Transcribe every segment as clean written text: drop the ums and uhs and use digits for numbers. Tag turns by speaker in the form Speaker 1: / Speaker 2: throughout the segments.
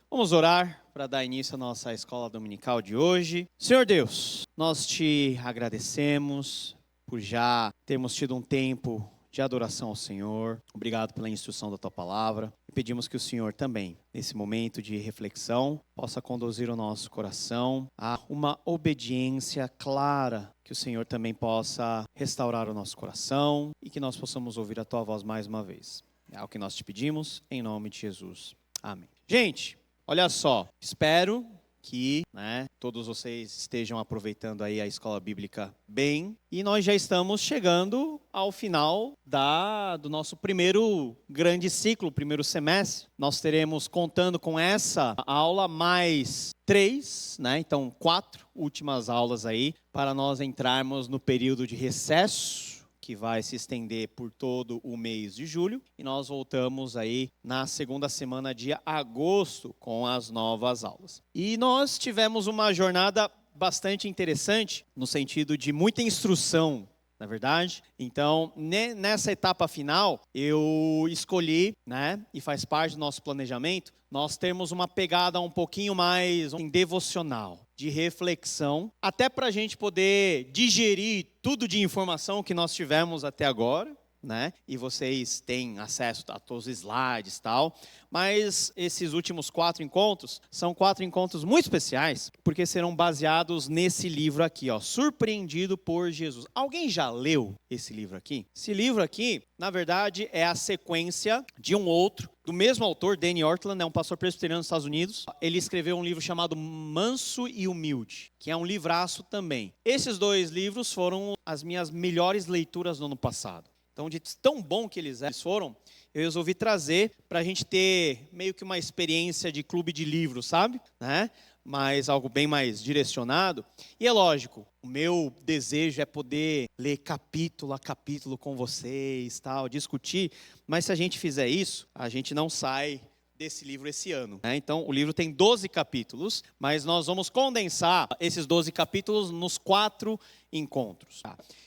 Speaker 1: Vamos orar para dar início à nossa escola dominical de hoje. Senhor Deus, nós te agradecemos por já termos tido um tempo de adoração ao Senhor. Obrigado pela instrução da Tua Palavra. E pedimos que o Senhor também, nesse momento de reflexão, possa conduzir o nosso coração a uma obediência clara, que o Senhor também possa restaurar o nosso coração e que nós possamos ouvir a Tua voz mais uma vez. É o que nós te pedimos, em nome de Jesus. Amém. Gente, olha só, espero que todos vocês estejam aproveitando aí a escola bíblica bem. E nós já estamos chegando ao final do nosso primeiro grande ciclo, primeiro semestre. Nós teremos, contando com essa aula, mais 3, então 4 últimas aulas aí, para nós entrarmos no período de recesso, que vai se estender por todo o mês de julho. E nós voltamos aí na segunda semana de agosto com as novas aulas. E nós tivemos uma jornada bastante interessante, no sentido de muita instrução, na verdade. Então, nessa etapa final, eu escolhi, e faz parte do nosso planejamento, nós termos uma pegada um pouquinho mais devocional, de reflexão, até para a gente poder digerir tudo de informação que nós tivemos até agora, e vocês têm acesso a todos os slides e tal, mas esses últimos 4 encontros são 4 encontros muito especiais, porque serão baseados nesse livro aqui, Surpreendido por Jesus. Alguém já leu esse livro aqui? Esse livro aqui, na verdade, é a sequência de um outro, do mesmo autor, Danny Ortland, é um pastor presbiteriano dos Estados Unidos. Ele escreveu um livro chamado Manso e Humilde, que é um livraço também. Esses 2 livros foram as minhas melhores leituras no ano passado. Então, de tão bom que eles foram, eu resolvi trazer para a gente ter meio que uma experiência de clube de livros, sabe? Mas algo bem mais direcionado. E é lógico, o meu desejo é poder ler capítulo a capítulo com vocês, tal, discutir. Mas se a gente fizer isso, a gente não sai desse livro esse ano. Então, o livro tem 12 capítulos, mas nós vamos condensar esses 12 capítulos nos 4 encontros.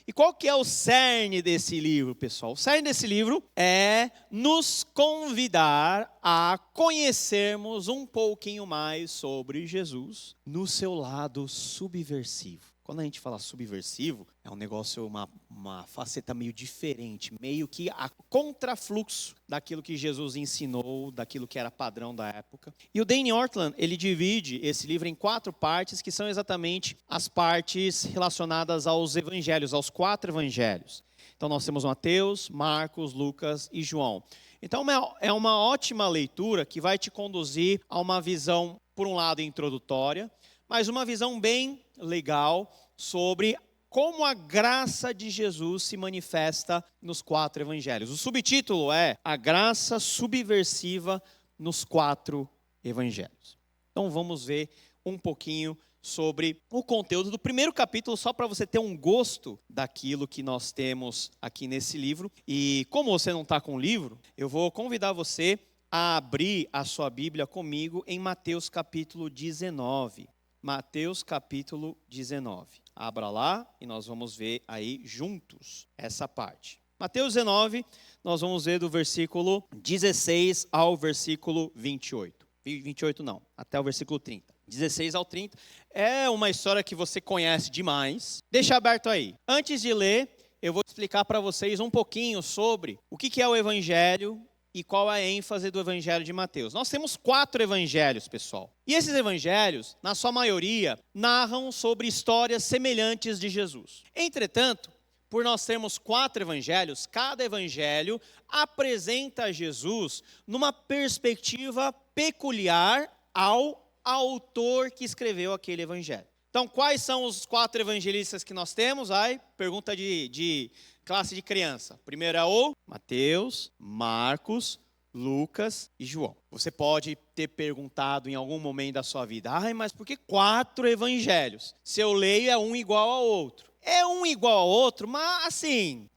Speaker 1: E qual que é o cerne desse livro, pessoal? O cerne desse livro é nos convidar a conhecermos um pouquinho mais sobre Jesus no seu lado subversivo. Quando a gente fala subversivo, é um negócio, uma faceta meio diferente, meio que a contrafluxo daquilo que Jesus ensinou, daquilo que era padrão da época. E o Danny Ortland, ele divide esse livro em 4 partes, que são exatamente as partes relacionadas aos evangelhos, aos 4 evangelhos. Então nós temos Mateus, Marcos, Lucas e João. Então é uma ótima leitura que vai te conduzir a uma visão, por um lado, introdutória, mas uma visão bem legal sobre como a graça de Jesus se manifesta nos 4 evangelhos. O subtítulo é A Graça Subversiva nos 4 Evangelhos. Então vamos ver um pouquinho sobre o conteúdo do primeiro capítulo, só para você ter um gosto daquilo que nós temos aqui nesse livro. E como você não está com o livro, eu vou convidar você a abrir a sua Bíblia comigo em Mateus capítulo 19. Mateus capítulo 19. Abra lá e nós vamos ver aí juntos essa parte. Mateus 19, nós vamos ver do versículo 16 ao versículo 28. 28 não, até o versículo 30. 16 ao 30. É uma história que você conhece demais. Deixa aberto aí. Antes de ler, eu vou explicar para vocês um pouquinho sobre o que é o Evangelho e qual é a ênfase do Evangelho de Mateus. Nós temos 4 evangelhos, pessoal. E esses evangelhos, na sua maioria, narram sobre histórias semelhantes de Jesus. Entretanto, por nós termos 4 evangelhos, cada evangelho apresenta Jesus numa perspectiva peculiar ao autor que escreveu aquele evangelho. Então, quais são os 4 evangelistas que nós temos? Pergunta de classe de criança. Primeiro é o Mateus, Marcos, Lucas e João. Você pode ter perguntado em algum momento da sua vida, mas por que 4 evangelhos? Se eu leio é um igual ao outro. É um igual ao outro, mas assim,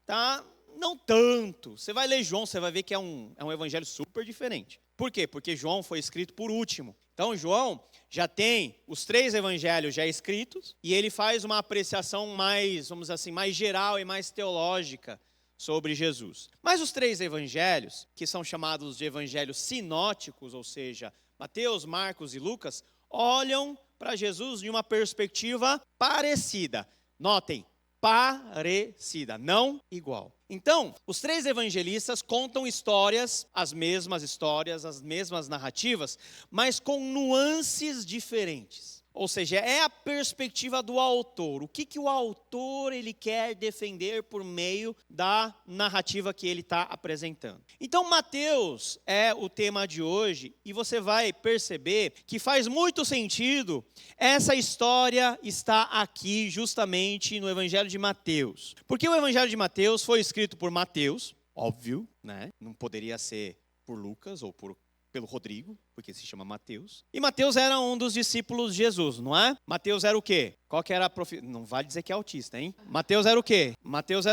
Speaker 1: não tanto. Você vai ler João, você vai ver que é um evangelho super diferente. Por quê? Porque João foi escrito por último. Então, João já tem os 3 evangelhos já escritos e ele faz uma apreciação mais, vamos dizer assim, mais geral e mais teológica sobre Jesus. Mas os 3 evangelhos, que são chamados de evangelhos sinóticos, ou seja, Mateus, Marcos e Lucas olham para Jesus de uma perspectiva parecida. Notem, parecida, não igual. Então, os três evangelistas contam histórias, as mesmas narrativas, mas com nuances diferentes. Ou seja, é a perspectiva do autor. O que o autor ele quer defender por meio da narrativa que ele está apresentando. Então, Mateus é o tema de hoje e você vai perceber que faz muito sentido essa história estar aqui justamente no Evangelho de Mateus. Porque o Evangelho de Mateus foi escrito por Mateus, óbvio, né? Não poderia ser por Lucas ou pelo Rodrigo, porque se chama Mateus. E Mateus era um dos discípulos de Jesus, não é? Mateus era o quê? Qual que era a profissão? Não vale dizer que é autista, hein? Mateus era o quê? Mateus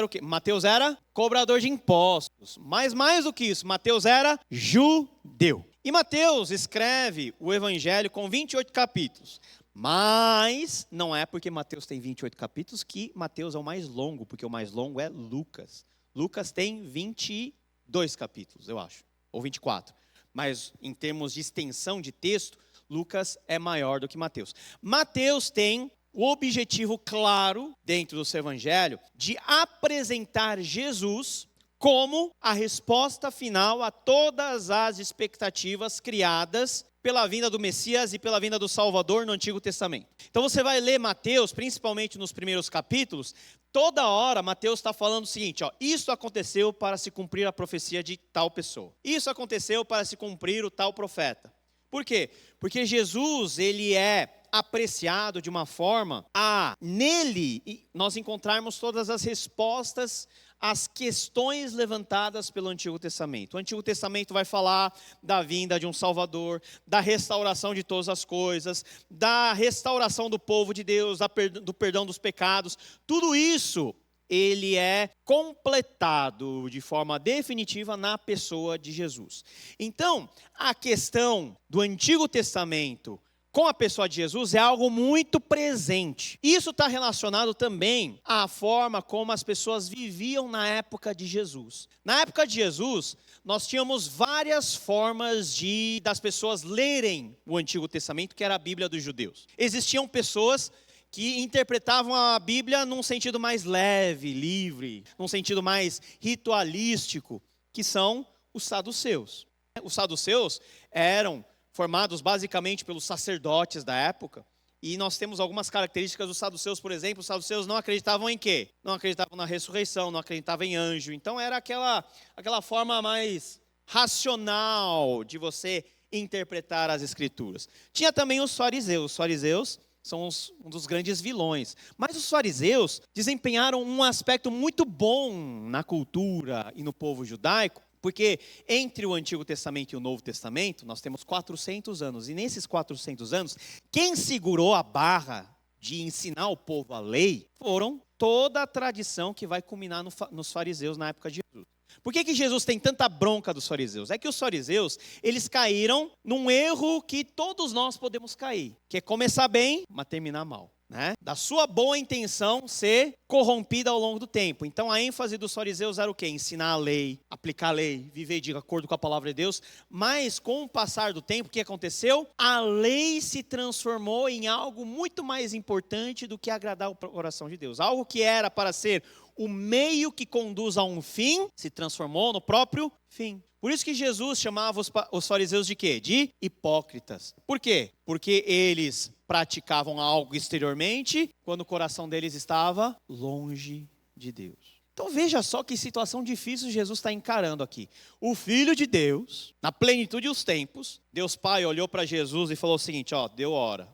Speaker 1: era cobrador de impostos. Mas mais do que isso, Mateus era judeu. E Mateus escreve o Evangelho com 28 capítulos. Mas não é porque Mateus tem 28 capítulos que Mateus é o mais longo, porque o mais longo é Lucas. Lucas tem 22 capítulos, eu acho, ou 24. Mas em termos de extensão de texto, Lucas é maior do que Mateus. Mateus tem o objetivo claro, dentro do seu evangelho, de apresentar Jesus como a resposta final a todas as expectativas criadas pela vinda do Messias e pela vinda do Salvador no Antigo Testamento. Então você vai ler Mateus, principalmente nos primeiros capítulos, toda hora Mateus está falando o seguinte, isso aconteceu para se cumprir a profecia de tal pessoa. Isso aconteceu para se cumprir o tal profeta. Por quê? Porque Jesus, ele é apreciado de uma forma a nele nós encontrarmos todas as respostas às questões levantadas pelo Antigo Testamento. O Antigo Testamento vai falar da vinda de um Salvador, da restauração de todas as coisas, da restauração do povo de Deus, do perdão dos pecados. Tudo isso, ele é completado de forma definitiva na pessoa de Jesus. Então, a questão do Antigo Testamento com a pessoa de Jesus é algo muito presente. Isso está relacionado também à forma como as pessoas viviam na época de Jesus. Na época de Jesus, nós tínhamos várias formas das pessoas lerem o Antigo Testamento, que era a Bíblia dos judeus. Existiam pessoas que interpretavam a Bíblia num sentido mais leve, livre, num sentido mais ritualístico, que são os saduceus. Os saduceus eram formados basicamente pelos sacerdotes da época, e nós temos algumas características dos saduceus, por exemplo. Os saduceus não acreditavam em quê? Não acreditavam na ressurreição, não acreditavam em anjo. Então era aquela forma mais racional de você interpretar as escrituras. Tinha também os fariseus. Os fariseus são um dos grandes vilões. Mas os fariseus desempenharam um aspecto muito bom na cultura e no povo judaico, porque entre o Antigo Testamento e o Novo Testamento, nós temos 400 anos. E nesses 400 anos, quem segurou a barra de ensinar o povo a lei foram toda a tradição que vai culminar nos fariseus na época de Jesus. Por que Jesus tem tanta bronca dos fariseus? É que os fariseus, eles caíram num erro que todos nós podemos cair, que é começar bem, mas terminar mal. Né? Da sua boa intenção ser corrompida ao longo do tempo. Então a ênfase dos fariseus era o quê? Ensinar a lei, aplicar a lei, viver de acordo com a palavra de Deus. Mas com o passar do tempo, o que aconteceu? A lei se transformou em algo muito mais importante do que agradar o coração de Deus. Algo que era para ser o meio que conduz a um fim, se transformou no próprio fim. Por isso que Jesus chamava os fariseus de quê? De hipócritas. Por quê? Porque eles praticavam algo exteriormente, quando o coração deles estava longe de Deus. Então veja só que situação difícil Jesus está encarando aqui. O Filho de Deus, na plenitude dos tempos, Deus Pai olhou para Jesus e falou o seguinte, deu hora.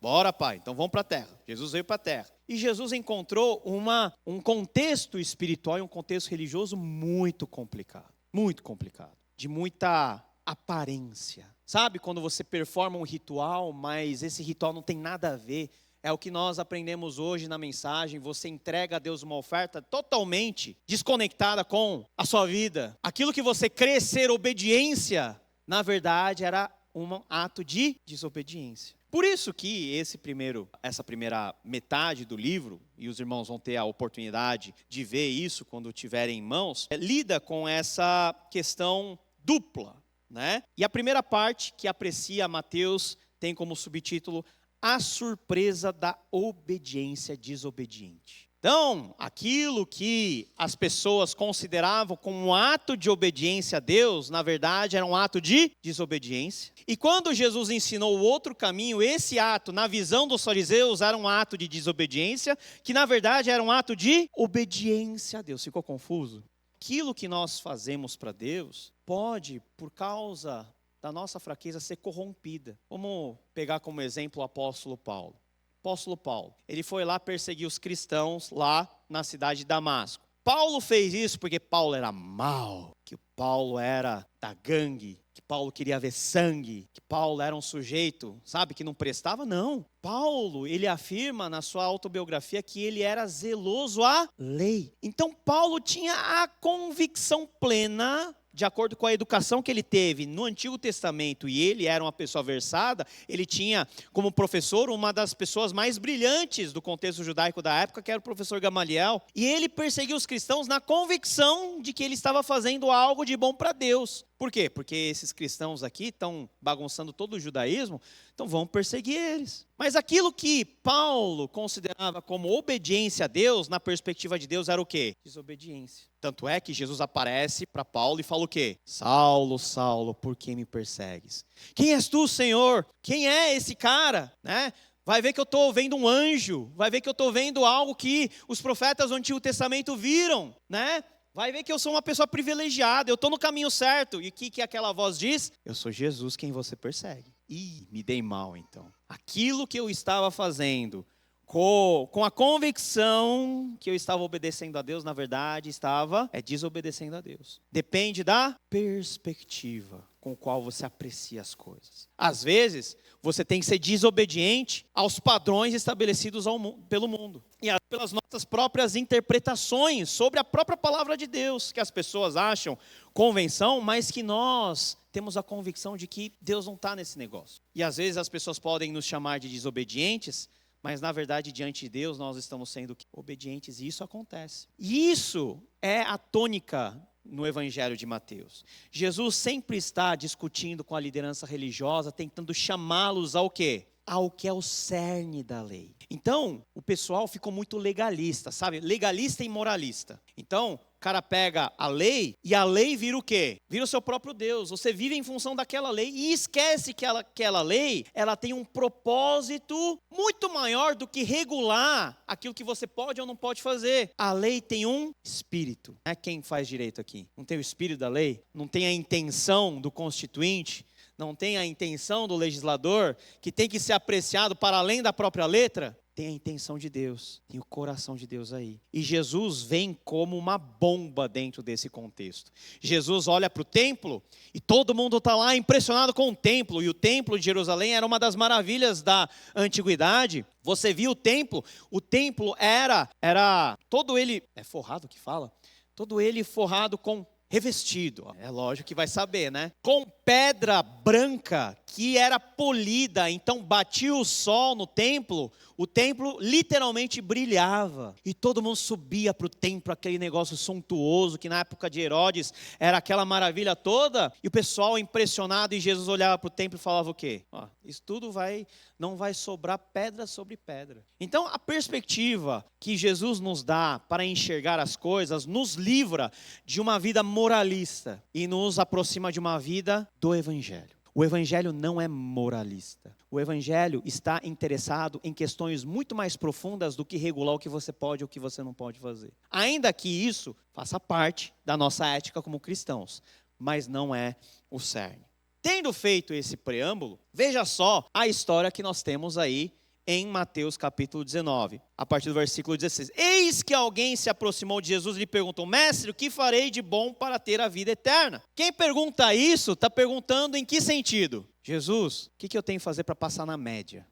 Speaker 1: Bora Pai, então vamos para a terra. Jesus veio para a terra. E Jesus encontrou um contexto espiritual e um contexto religioso muito complicado, de muita aparência. Sabe quando você performa um ritual, mas esse ritual não tem nada a ver? É o que nós aprendemos hoje na mensagem. Você entrega a Deus uma oferta totalmente desconectada com a sua vida. Aquilo que você crê ser obediência, na verdade era um ato de desobediência. Por isso que essa primeira metade do livro, e os irmãos vão ter a oportunidade de ver isso quando tiverem em mãos, lida com essa questão dupla né? E a primeira parte que aprecia Mateus tem como subtítulo a surpresa da obediência desobediente. Então, aquilo que as pessoas consideravam como um ato de obediência a Deus, na verdade era um ato de desobediência. E quando Jesus ensinou o outro caminho, esse ato, na visão dos fariseus, era um ato de desobediência, que na verdade era um ato de obediência a Deus. Ficou confuso? Aquilo que nós fazemos para Deus pode, por causa da nossa fraqueza, ser corrompida. Vamos pegar como exemplo o apóstolo Paulo. Apóstolo Paulo, ele foi lá perseguir os cristãos lá na cidade de Damasco. Paulo fez isso porque Paulo era mau, que Paulo era da gangue, que Paulo queria ver sangue, que Paulo era um sujeito, sabe, que não prestava? Não. Paulo, ele afirma na sua autobiografia que ele era zeloso à lei. Então Paulo tinha a convicção plena, de acordo com a educação que ele teve no Antigo Testamento, e ele era uma pessoa versada, ele tinha como professor uma das pessoas mais brilhantes do contexto judaico da época, que era o professor Gamaliel, e ele perseguiu os cristãos na convicção de que ele estava fazendo algo de bom para Deus. Por quê? Porque esses cristãos aqui estão bagunçando todo o judaísmo, então vão perseguir eles. Mas aquilo que Paulo considerava como obediência a Deus, na perspectiva de Deus, era o quê? Desobediência. Tanto é que Jesus aparece para Paulo e fala o quê? Saulo, Saulo, por que me persegues? Quem és tu, Senhor? Quem é esse cara? Né? Vai ver que eu estou vendo um anjo, vai ver que eu estou vendo algo que os profetas do Antigo Testamento viram, né? Vai ver que eu sou uma pessoa privilegiada, eu estou no caminho certo. E o que aquela voz diz? Eu sou Jesus quem você persegue. Ih, me dei mal então. Aquilo que eu estava fazendo, com a convicção que eu estava obedecendo a Deus, na verdade estava desobedecendo a Deus. Depende da perspectiva com qual você aprecia as coisas. Às vezes, você tem que ser desobediente aos padrões estabelecidos pelo mundo. E pelas nossas próprias interpretações sobre a própria palavra de Deus, que as pessoas acham convenção, mas que nós temos a convicção de que Deus não está nesse negócio. E às vezes as pessoas podem nos chamar de desobedientes, mas na verdade diante de Deus nós estamos sendo obedientes e isso acontece. E isso é a tônica no Evangelho de Mateus. Jesus sempre está discutindo com a liderança religiosa, tentando chamá-los ao quê? Ao que é o cerne da lei. Então, o pessoal ficou muito legalista, sabe? Legalista e moralista. Então, o cara pega a lei e a lei vira o quê? Vira o seu próprio Deus. Você vive em função daquela lei e esquece que aquela lei, ela tem um propósito muito maior do que regular aquilo que você pode ou não pode fazer. A lei tem um espírito. Não é quem faz direito aqui. Não tem o espírito da lei? Não tem a intenção do constituinte? Não tem a intenção do legislador, que tem que ser apreciado para além da própria letra? Tem a intenção de Deus, tem o coração de Deus aí. E Jesus vem como uma bomba dentro desse contexto. Jesus olha para o templo e todo mundo está lá impressionado com o templo. E o templo de Jerusalém era uma das maravilhas da antiguidade. Você viu o templo era todo ele, é forrado que fala? Todo ele forrado com revestido, é lógico que vai saber, né? Com pedra branca que era polida, então batia o sol no templo, o templo literalmente brilhava. E todo mundo subia para o templo, aquele negócio suntuoso, que na época de Herodes era aquela maravilha toda. E o pessoal impressionado, e Jesus olhava para o templo e falava o quê? Isso tudo não vai sobrar pedra sobre pedra. Então a perspectiva que Jesus nos dá para enxergar as coisas, nos livra de uma vida moralista e nos aproxima de uma vida do Evangelho. O Evangelho não é moralista. O Evangelho está interessado em questões muito mais profundas do que regular o que você pode ou o que você não pode fazer. Ainda que isso faça parte da nossa ética como cristãos, mas não é o cerne. Tendo feito esse preâmbulo, veja só a história que nós temos aí em Mateus capítulo 19, a partir do versículo 16. Eis que alguém se aproximou de Jesus e lhe perguntou: Mestre, o que farei de bom para ter a vida eterna? Quem pergunta isso está perguntando em que sentido? Jesus, o que eu tenho que fazer para passar na média?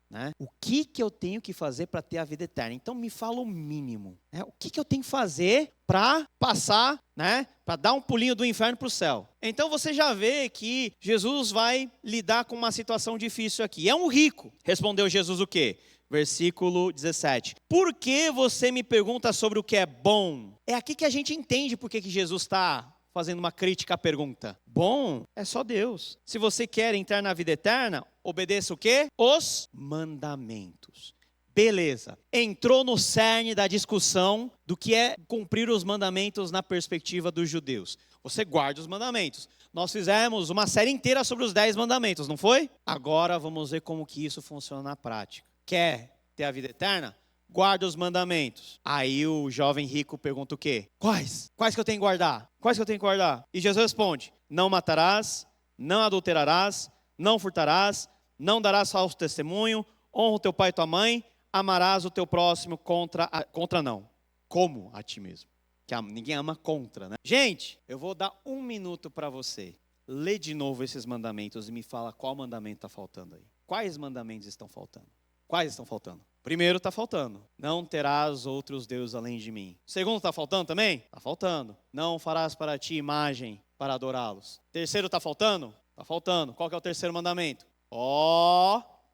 Speaker 1: Né? O que eu tenho que fazer para ter a vida eterna? Então me fala o mínimo. Né? O que eu tenho que fazer para passar, né? Para dar um pulinho do inferno para o céu? Então você já vê que Jesus vai lidar com uma situação difícil aqui. É um rico. Respondeu Jesus o quê? Versículo 17. Por que você me pergunta sobre o que é bom? É aqui que a gente entende por que Jesus está fazendo uma crítica à pergunta. Bom, é só Deus. Se você quer entrar na vida eterna, obedeça o quê? Os mandamentos. Beleza. Entrou no cerne da discussão do que é cumprir os mandamentos na perspectiva dos judeus. Você guarda os mandamentos. Nós fizemos uma série inteira sobre os 10 mandamentos, não foi? Agora vamos ver como que isso funciona na prática. Quer ter a vida eterna? Guarda os mandamentos. Aí o jovem rico pergunta o quê? Quais? Quais que eu tenho que guardar? Quais que eu tenho que guardar? E Jesus responde: não matarás, não adulterarás, não furtarás, não darás falso testemunho, honra o teu pai e tua mãe, amarás o teu próximo como a ti mesmo. Que ninguém ama contra, né? Gente, eu vou dar 1 minuto para você. Lê de novo esses mandamentos e me fala qual mandamento está faltando aí. Quais mandamentos estão faltando? Quais estão faltando? Primeiro está faltando. Não terás outros deuses além de mim. Segundo está faltando também? Está faltando. Não farás para ti imagem para adorá-los. Terceiro está faltando? Está faltando. Qual que é o terceiro mandamento?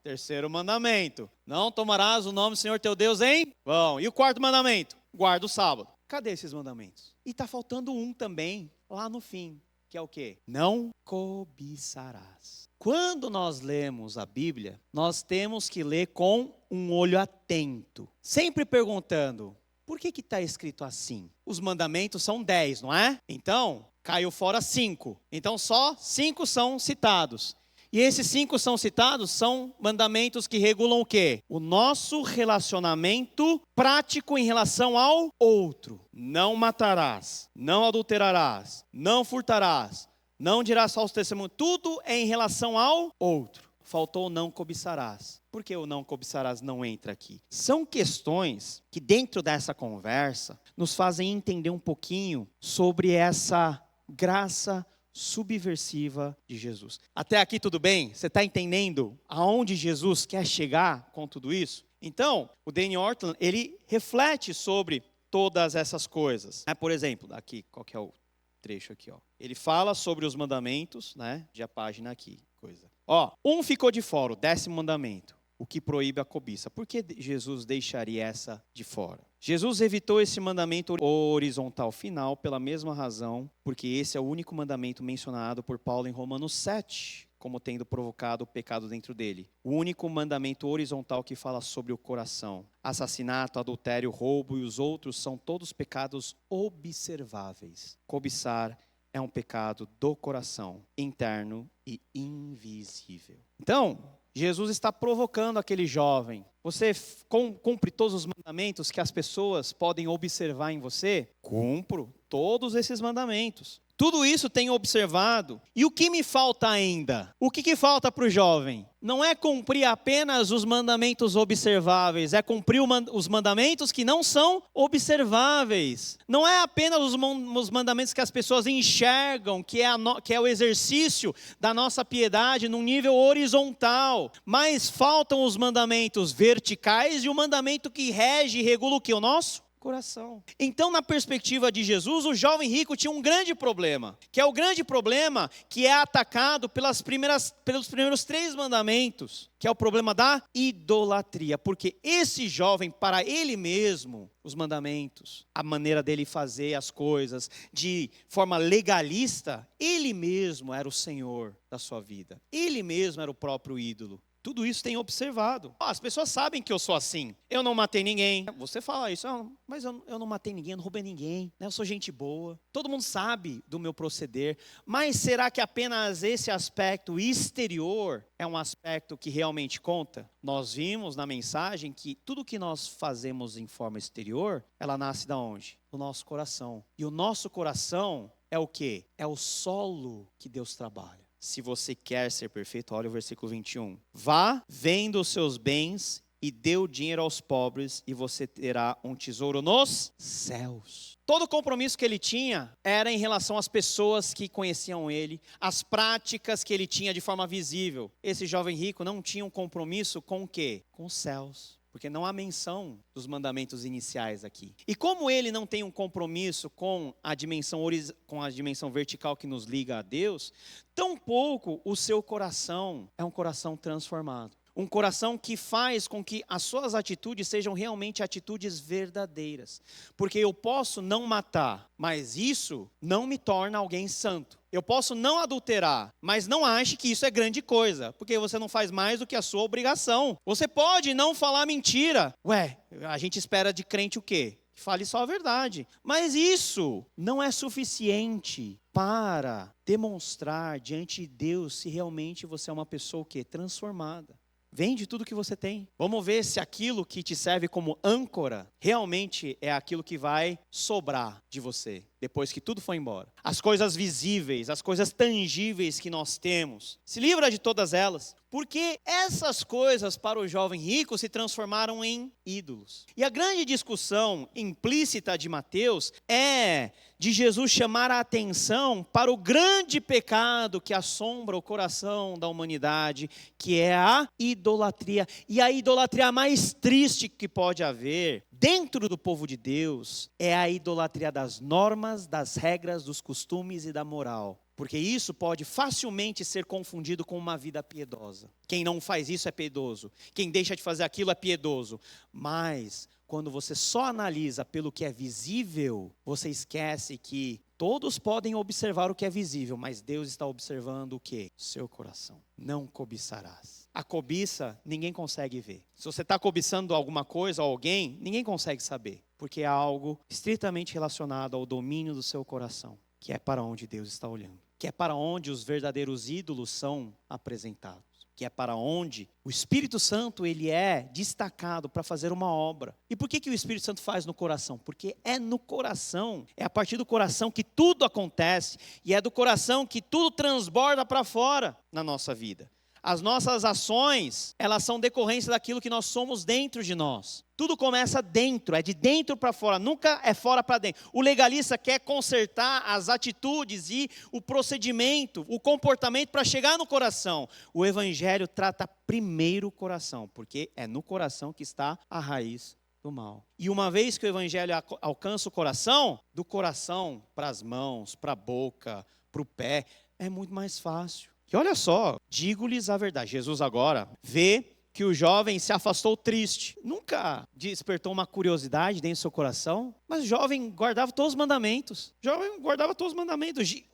Speaker 1: Terceiro mandamento. Não tomarás o nome do Senhor teu Deus em vão. E o quarto mandamento? Guarda o sábado. Cadê esses mandamentos? E está faltando um também, lá no fim, que é o quê? Não cobiçarás. Quando nós lemos a Bíblia, nós temos que ler com um olho atento. Sempre perguntando, por que está escrito assim? Os mandamentos são 10, não é? Então, caiu fora 5. Então, só 5 são citados. E esses 5 são citados, são mandamentos que regulam o quê? O nosso relacionamento prático em relação ao outro. Não matarás, não adulterarás, não furtarás, não dirás falso testemunho. Tudo é em relação ao outro. Faltou o não cobiçarás. Por que o não cobiçarás não entra aqui? São questões que dentro dessa conversa nos fazem entender um pouquinho sobre essa graça subversiva de Jesus. Até aqui tudo bem? Você está entendendo aonde Jesus quer chegar com tudo isso? Então, o Daniel Ortland, ele reflete sobre todas essas coisas. Por exemplo, aqui, qual que é o trecho aqui? Ele fala sobre os mandamentos, de a página aqui. Um ficou de fora, o 10º mandamento, o que proíbe a cobiça. Por que Jesus deixaria essa de fora? Jesus evitou esse mandamento horizontal final pela mesma razão, porque esse é o único mandamento mencionado por Paulo em Romanos 7, como tendo provocado o pecado dentro dele. O único mandamento horizontal que fala sobre o coração. Assassinato, adultério, roubo e os outros são todos pecados observáveis. Cobiçar é um pecado do coração, interno e invisível. Então, Jesus está provocando aquele jovem. Você cumpre todos os mandamentos que as pessoas podem observar em você? Cumpro todos esses mandamentos. Tudo isso tenho observado. E o que me falta ainda? O que falta para o jovem? Não é cumprir apenas os mandamentos observáveis, é cumprir os mandamentos que não são observáveis. Não é apenas os mandamentos que as pessoas enxergam, que é o exercício da nossa piedade num nível horizontal. Mas faltam os mandamentos verticais e o mandamento que rege e regula o que? O nosso coração. Então, na perspectiva de Jesus, o jovem rico tinha um grande problema, que é o grande problema que é atacado pelos primeiros 3 mandamentos, que é o problema da idolatria, porque esse jovem, para ele mesmo, os mandamentos, a maneira dele fazer as coisas de forma legalista, ele mesmo era o Senhor da sua vida, ele mesmo era o próprio ídolo. Tudo isso tem observado. As pessoas sabem que eu sou assim. Eu não matei ninguém. Você fala isso, mas eu não matei ninguém, eu não roubei ninguém. Eu sou gente boa. Todo mundo sabe do meu proceder. Mas será que apenas esse aspecto exterior é um aspecto que realmente conta? Nós vimos na mensagem que tudo que nós fazemos em forma exterior, ela nasce da onde? Do nosso coração. E o nosso coração é o quê? É o solo que Deus trabalha. Se você quer ser perfeito, olha o versículo 21. Vá, venda os seus bens e dê o dinheiro aos pobres e você terá um tesouro nos céus. Todo o compromisso que ele tinha era em relação às pessoas que conheciam ele, as práticas que ele tinha de forma visível. Esse jovem rico não tinha um compromisso com o quê? Com os céus. Porque não há menção dos mandamentos iniciais aqui. E como ele não tem um compromisso com a dimensão vertical que nos liga a Deus, tampouco o seu coração é um coração transformado. um coração que faz com que as suas atitudes sejam realmente atitudes verdadeiras. Porque eu posso não matar, mas isso não me torna alguém santo. Eu posso não adulterar, mas não ache que isso é grande coisa, porque você não faz mais do que a sua obrigação. Você pode não falar mentira. Ué, a gente espera de crente o quê? Que fale só a verdade. Mas isso não é suficiente para demonstrar diante de Deus se realmente você é uma pessoa o quê? Transformada. Vende tudo que você tem. Vamos ver se aquilo que te serve como âncora realmente é aquilo que vai sobrar de você depois que tudo foi embora. As coisas visíveis, as coisas tangíveis que nós temos. Se livra de todas elas. Porque essas coisas para o jovem rico se transformaram em ídolos. E a grande discussão implícita de Mateus é de Jesus chamar a atenção para o grande pecado que assombra o coração da humanidade, que é a idolatria. E a idolatria mais triste que pode haver dentro do povo de Deus é a idolatria das normas, das regras, dos costumes e da moral. Porque isso pode facilmente ser confundido com uma vida piedosa. Quem não faz isso é piedoso. Quem deixa de fazer aquilo é piedoso. Mas quando você só analisa pelo que é visível, você esquece que todos podem observar o que é visível, mas Deus está observando o quê? Seu coração. Não cobiçarás. A cobiça ninguém consegue ver. Se você está cobiçando alguma coisa ou alguém, ninguém consegue saber. Porque é algo estritamente relacionado ao domínio do seu coração, que é para onde Deus está olhando. Que é para onde os verdadeiros ídolos são apresentados. Que é para onde o Espírito Santo ele é destacado para fazer uma obra. E por que o Espírito Santo faz no coração? Porque é no coração, é a partir do coração que tudo acontece, e é do coração que tudo transborda para fora na nossa vida. As nossas ações, elas são decorrência daquilo que nós somos dentro de nós. Tudo começa dentro, é de dentro para fora, nunca é fora para dentro. O legalista quer consertar as atitudes e o procedimento, o comportamento para chegar no coração. O evangelho trata primeiro o coração, porque é no coração que está a raiz do mal. E uma vez que o evangelho alcança o coração, do coração para as mãos, para a boca, para o pé, é muito mais fácil. E olha só, digo-lhes a verdade, Jesus agora vê que o jovem se afastou triste. Nunca despertou uma curiosidade dentro do seu coração, mas o jovem guardava todos os mandamentos. O jovem guardava todos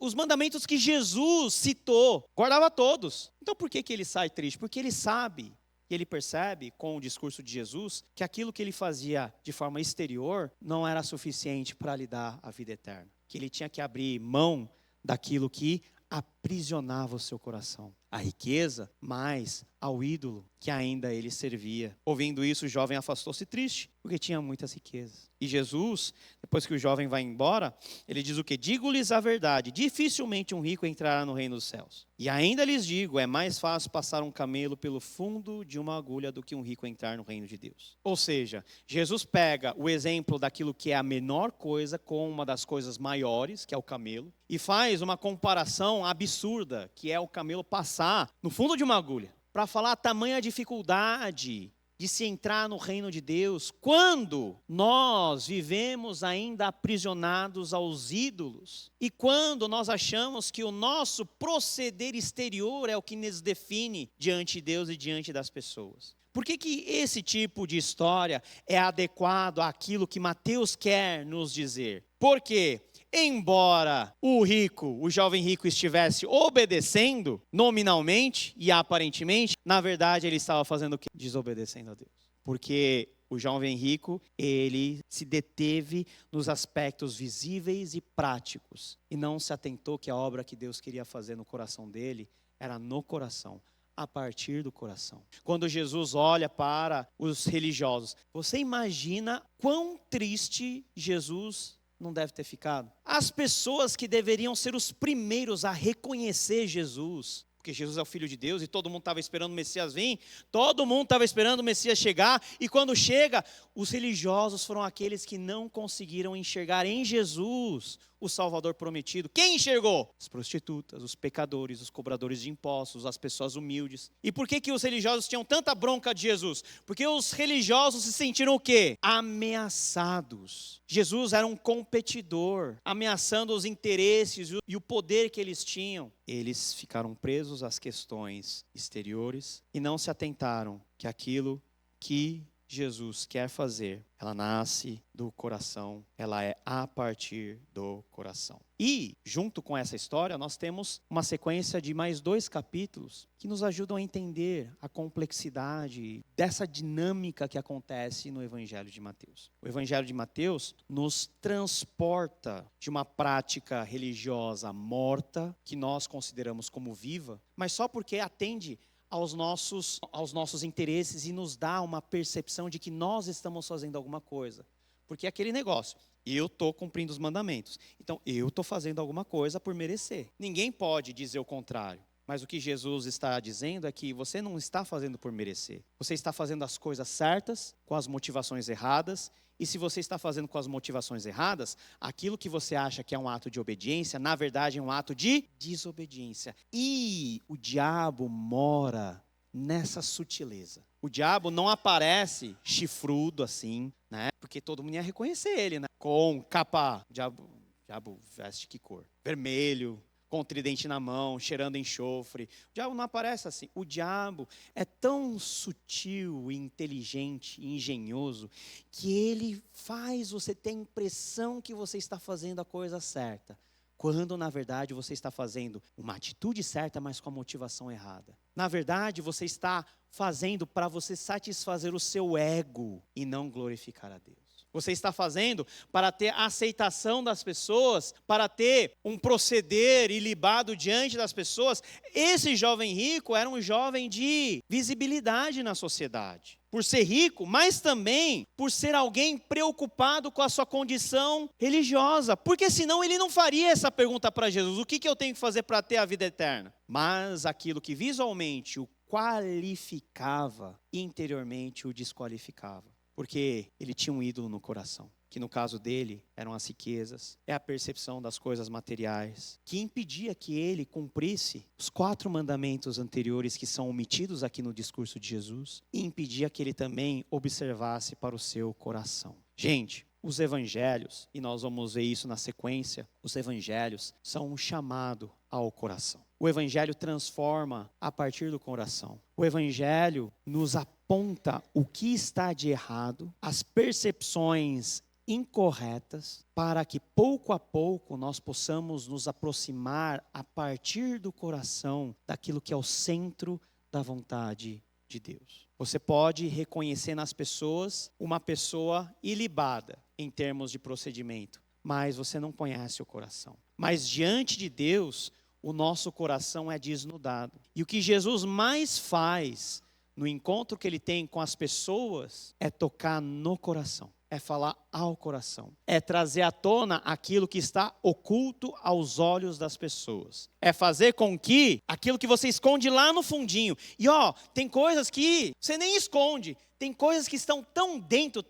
Speaker 1: os mandamentos que Jesus citou, guardava todos. Então por que ele sai triste? Porque ele sabe, e ele percebe com o discurso de Jesus, que aquilo que ele fazia de forma exterior não era suficiente para lhe dar a vida eterna. Que ele tinha que abrir mão daquilo que aprisionava o seu coração. A riqueza, mais ao ídolo que ainda ele servia. Ouvindo isso, o jovem afastou-se triste, porque tinha muitas riquezas. E Jesus, depois que o jovem vai embora, ele diz o quê? Digo-lhes a verdade, dificilmente um rico entrará no reino dos céus. E ainda lhes digo, é mais fácil passar um camelo pelo fundo de uma agulha do que um rico entrar no reino de Deus. Ou seja, Jesus pega o exemplo daquilo que é a menor coisa com uma das coisas maiores, que é o camelo, e faz uma comparação absurda, que é o camelo passar no fundo de uma agulha, para falar a tamanha dificuldade de se entrar no reino de Deus, quando nós vivemos ainda aprisionados aos ídolos, e quando nós achamos que o nosso proceder exterior é o que nos define diante de Deus e diante das pessoas. Por que esse tipo de história é adequado àquilo que Mateus quer nos dizer? Porque embora o jovem rico estivesse obedecendo nominalmente e aparentemente, na verdade ele estava fazendo o quê? Desobedecendo a Deus. Porque o jovem rico, ele se deteve nos aspectos visíveis e práticos e não se atentou que a obra que Deus queria fazer no coração dele era no coração, a partir do coração. Quando Jesus olha para os religiosos, você imagina quão triste Jesus não deve ter ficado? As pessoas que deveriam ser os primeiros a reconhecer Jesus, porque Jesus é o Filho de Deus e todo mundo estava esperando o Messias vir, todo mundo estava esperando o Messias chegar, e quando chega, os religiosos foram aqueles que não conseguiram enxergar em Jesus o Salvador prometido. Quem enxergou? As prostitutas, os pecadores, os cobradores de impostos, as pessoas humildes. E por que os religiosos tinham tanta bronca de Jesus? Porque os religiosos se sentiram o quê? Ameaçados. Jesus era um competidor, ameaçando os interesses e o poder que eles tinham. Eles ficaram presos às questões exteriores e não se atentaram que aquilo que Jesus quer fazer, ela nasce do coração, ela é a partir do coração. E, junto com essa história, nós temos uma sequência de mais 2 capítulos que nos ajudam a entender a complexidade dessa dinâmica que acontece no Evangelho de Mateus. O Evangelho de Mateus nos transporta de uma prática religiosa morta, que nós consideramos como viva, mas só porque atende aos nossos interesses e nos dá uma percepção de que nós estamos fazendo alguma coisa. Porque é aquele negócio, eu estou cumprindo os mandamentos, então eu estou fazendo alguma coisa por merecer. Ninguém pode dizer o contrário, mas o que Jesus está dizendo é que você não está fazendo por merecer. Você está fazendo as coisas certas, com as motivações erradas, e se você está fazendo com as motivações erradas, aquilo que você acha que é um ato de obediência, na verdade é um ato de desobediência. E o diabo mora nessa sutileza. O diabo não aparece chifrudo assim, né? Porque todo mundo ia reconhecer ele, né? Com capa, diabo veste que cor? Vermelho, com o tridente na mão, cheirando enxofre. O diabo não aparece assim. O diabo é tão sutil, inteligente e engenhoso que ele faz você ter a impressão que você está fazendo a coisa certa, quando na verdade você está fazendo uma atitude certa, mas com a motivação errada. Na verdade, você está fazendo para você satisfazer o seu ego e não glorificar a Deus. Você está fazendo para ter a aceitação das pessoas, para ter um proceder ilibado diante das pessoas. Esse jovem rico era um jovem de visibilidade na sociedade. Por ser rico, mas também por ser alguém preocupado com a sua condição religiosa. Porque senão ele não faria essa pergunta para Jesus: o que eu tenho que fazer para ter a vida eterna? Mas aquilo que visualmente o qualificava, interiormente o desqualificava. Porque ele tinha um ídolo no coração, que no caso dele eram as riquezas, é a percepção das coisas materiais, que impedia que ele cumprisse os 4 mandamentos anteriores que são omitidos aqui no discurso de Jesus, e impedia que ele também observasse para o seu coração. Gente, os evangelhos, e nós vamos ver isso na sequência, os evangelhos são um chamado ao coração. O evangelho transforma a partir do coração. O evangelho nos aponta o que está de errado, as percepções incorretas, para que pouco a pouco nós possamos nos aproximar a partir do coração daquilo que é o centro da vontade de Deus. Você pode reconhecer nas pessoas uma pessoa ilibada em termos de procedimento, mas você não conhece o coração. Mas diante de Deus, o nosso coração é desnudado. E o que Jesus mais faz no encontro que ele tem com as pessoas é tocar no coração, é falar ao coração, é trazer à tona aquilo que está oculto aos olhos das pessoas, é fazer com que aquilo que você esconde lá no fundinho, e tem coisas que você nem esconde, tem coisas que estão tão dentro,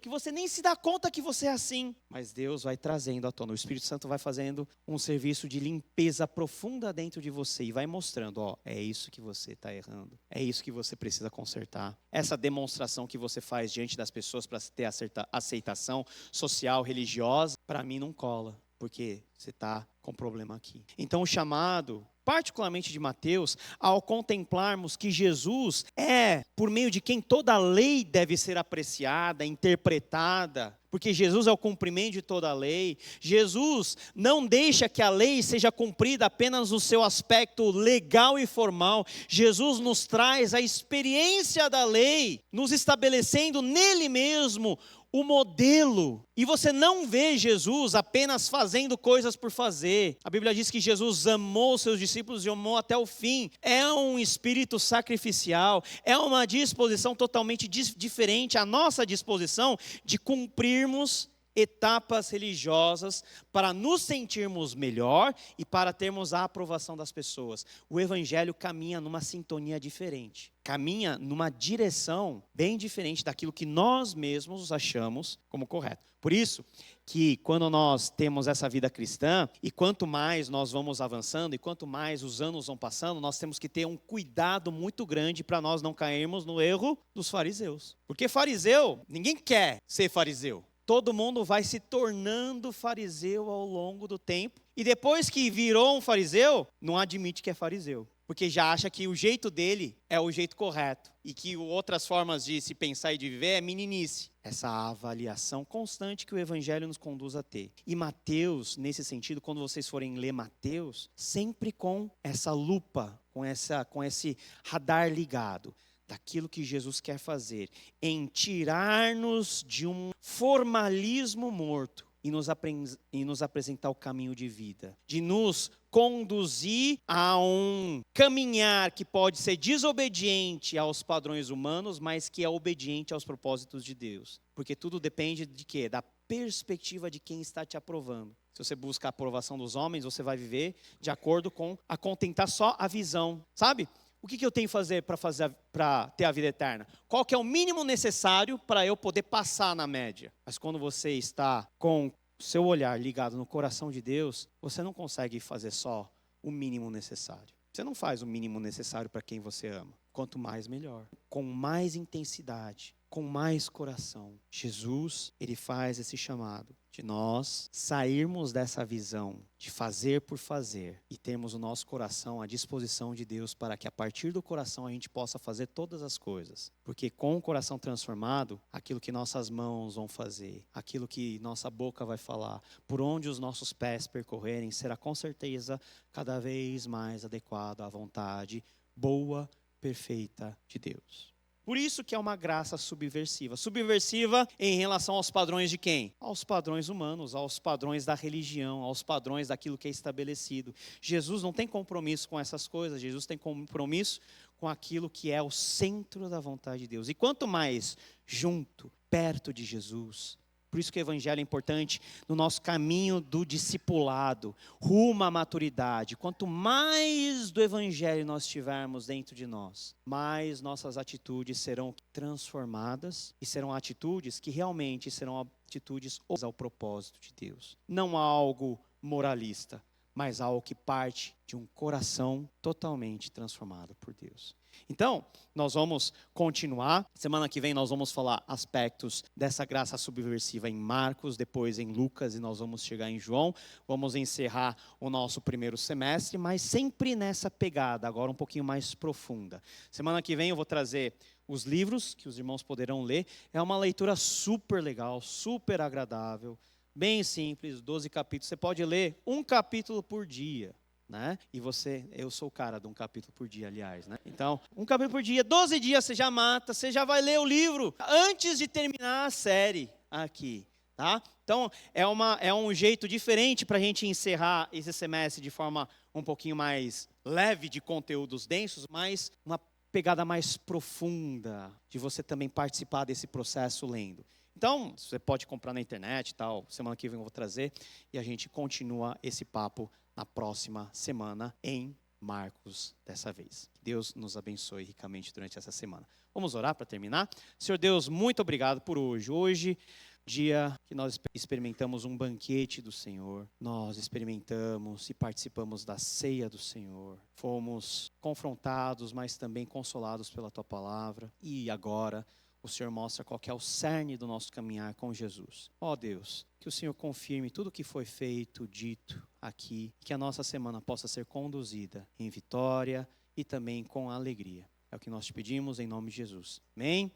Speaker 1: que você nem se dá conta que você é assim. Mas Deus vai trazendo à tona, o Espírito Santo vai fazendo um serviço de limpeza profunda dentro de você e vai mostrando, é isso que você está errando, é isso que você precisa consertar. Essa demonstração que você faz diante das pessoas para ter aceitação social, religiosa, para mim não cola, porque você está com problema aqui. Então o chamado, particularmente de Mateus, ao contemplarmos que Jesus é por meio de quem toda a lei deve ser apreciada, interpretada, porque Jesus é o cumprimento de toda a lei. Jesus não deixa que a lei seja cumprida apenas no seu aspecto legal e formal. Jesus nos traz a experiência da lei, nos estabelecendo nele mesmo o modelo. E você não vê Jesus apenas fazendo coisas por fazer. A Bíblia diz que Jesus amou seus discípulos e amou até o fim. É um espírito sacrificial, é uma disposição totalmente diferente, a nossa disposição de cumprirmos etapas religiosas para nos sentirmos melhor e para termos a aprovação das pessoas. O evangelho caminha numa sintonia diferente. Caminha numa direção bem diferente daquilo que nós mesmos achamos como correto. Por isso que quando nós temos essa vida cristã, e quanto mais nós vamos avançando, e quanto mais os anos vão passando, nós temos que ter um cuidado muito grande para nós não cairmos no erro dos fariseus. Porque fariseu, ninguém quer ser fariseu. Todo mundo vai se tornando fariseu ao longo do tempo. E depois que virou um fariseu, não admite que é fariseu. Porque já acha que o jeito dele é o jeito correto. E que outras formas de se pensar e de viver é meninice. Essa avaliação constante que o evangelho nos conduz a ter. E Mateus, nesse sentido, quando vocês forem ler Mateus, sempre com essa lupa, com esse radar ligado. Daquilo que Jesus quer fazer, em tirar-nos de um formalismo morto e nos apresentar o caminho de vida, de nos conduzir a um caminhar que pode ser desobediente aos padrões humanos, mas que é obediente aos propósitos de Deus. Porque tudo depende de quê? Da perspectiva de quem está te aprovando. Se você busca a aprovação dos homens, você vai viver de acordo com a contentar só a visão, sabe? O que eu tenho que fazer para ter a vida eterna? Qual que é o mínimo necessário para eu poder passar na média? Mas quando você está com o seu olhar ligado no coração de Deus, você não consegue fazer só o mínimo necessário. Você não faz o mínimo necessário para quem você ama. Quanto mais, melhor. Com mais intensidade, com mais coração. Jesus, ele faz esse chamado de nós sairmos dessa visão de fazer por fazer e termos o nosso coração à disposição de Deus para que a partir do coração a gente possa fazer todas as coisas. Porque com o coração transformado, aquilo que nossas mãos vão fazer, aquilo que nossa boca vai falar, por onde os nossos pés percorrerem, será com certeza cada vez mais adequado à vontade boa, perfeita de Deus. Por isso que é uma graça subversiva. Subversiva em relação aos padrões de quem? Aos padrões humanos, aos padrões da religião, aos padrões daquilo que é estabelecido. Jesus não tem compromisso com essas coisas, Jesus tem compromisso com aquilo que é o centro da vontade de Deus. E quanto mais junto, perto de Jesus, por isso que o evangelho é importante no nosso caminho do discipulado, rumo à maturidade. Quanto mais do evangelho nós tivermos dentro de nós, mais nossas atitudes serão transformadas e serão atitudes que realmente serão atitudes ao propósito de Deus. Não algo moralista, mas algo que parte de um coração totalmente transformado por Deus. Então, nós vamos continuar. Semana que vem nós vamos falar aspectos dessa graça subversiva em Marcos, depois em Lucas e nós vamos chegar em João. Vamos encerrar o nosso primeiro semestre, mas sempre nessa pegada, agora um pouquinho mais profunda. Semana que vem eu vou trazer os livros que os irmãos poderão ler. É uma leitura super legal, super agradável, bem simples, 12 capítulos. Você pode ler um capítulo por dia. Né? E eu sou o cara de um capítulo por dia, aliás, né? Então, um capítulo por dia, 12 dias você já mata, você já vai ler o livro antes de terminar a série aqui, tá? Então, é um jeito diferente para a gente encerrar esse semestre de forma um pouquinho mais leve de conteúdos densos, mas uma pegada mais profunda de você também participar desse processo lendo. Então, você pode comprar na internet e tal, semana que vem eu vou trazer e a gente continua esse papo na próxima semana em Marcos dessa vez. Que Deus nos abençoe ricamente durante essa semana. Vamos orar para terminar? Senhor Deus, muito obrigado por hoje. Hoje, dia que nós experimentamos um banquete do Senhor. Nós experimentamos e participamos da ceia do Senhor. Fomos confrontados, mas também consolados pela Tua palavra. E agora o Senhor mostra qual que é o cerne do nosso caminhar com Jesus. Ó Deus, que o Senhor confirme tudo o que foi feito, dito aqui, que a nossa semana possa ser conduzida em vitória e também com alegria. É o que nós te pedimos em nome de Jesus. Amém?